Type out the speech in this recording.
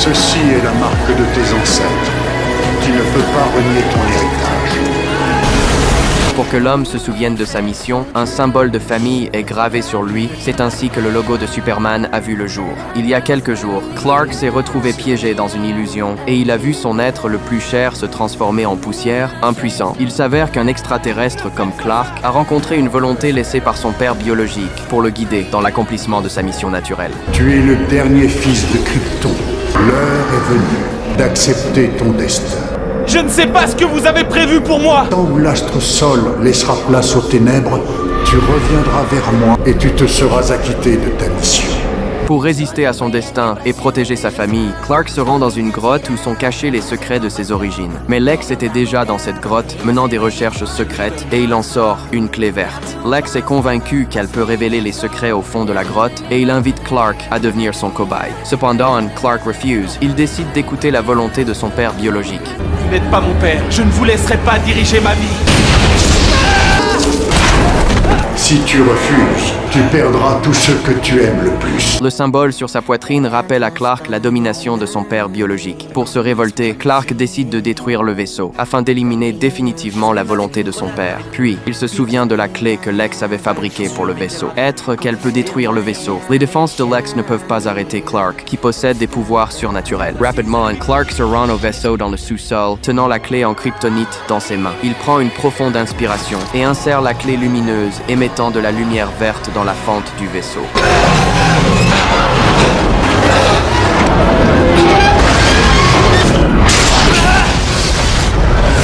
Ceci est la marque de tes ancêtres. Tu ne peux pas renier ton héritage. Pour que l'homme se souvienne de sa mission, un symbole de famille est gravé sur lui. C'est ainsi que le logo de Superman a vu le jour. Il y a quelques jours, Clark s'est retrouvé piégé dans une illusion et il a vu son être le plus cher se transformer en poussière, impuissant. Il s'avère qu'un extraterrestre comme Clark a rencontré une volonté laissée par son père biologique pour le guider dans l'accomplissement de sa mission naturelle. Tu es le dernier fils de Krypton. L'heure est venue d'accepter ton destin. Je ne sais pas ce que vous avez prévu pour moi! Tant où l'astre Sol laissera place aux ténèbres, tu reviendras vers moi et tu te seras acquitté de ta mission. Pour résister à son destin et protéger sa famille, Clark se rend dans une grotte où sont cachés les secrets de ses origines. Mais Lex était déjà dans cette grotte, menant des recherches secrètes, et il en sort une clé verte. Lex est convaincu qu'elle peut révéler les secrets au fond de la grotte, et il invite Clark à devenir son cobaye. Cependant, Clark refuse. Il décide d'écouter la volonté de son père biologique. Vous n'êtes pas mon père, je ne vous laisserai pas diriger ma vie! Si tu refuses, tu perdras tout ce que tu aimes le plus. Le symbole sur sa poitrine rappelle à Clark la domination de son père biologique. Pour se révolter, Clark décide de détruire le vaisseau, afin d'éliminer définitivement la volonté de son père. Puis, il se souvient de la clé que Lex avait fabriquée pour le vaisseau. Être qu'elle peut détruire le vaisseau. Les défenses de Lex ne peuvent pas arrêter Clark, qui possède des pouvoirs surnaturels. Rapidement, Clark se rend au vaisseau dans le sous-sol, tenant la clé en kryptonite dans ses mains. Il prend une profonde inspiration et insère la clé lumineuse, émettant de la lumière verte dans la fente du vaisseau.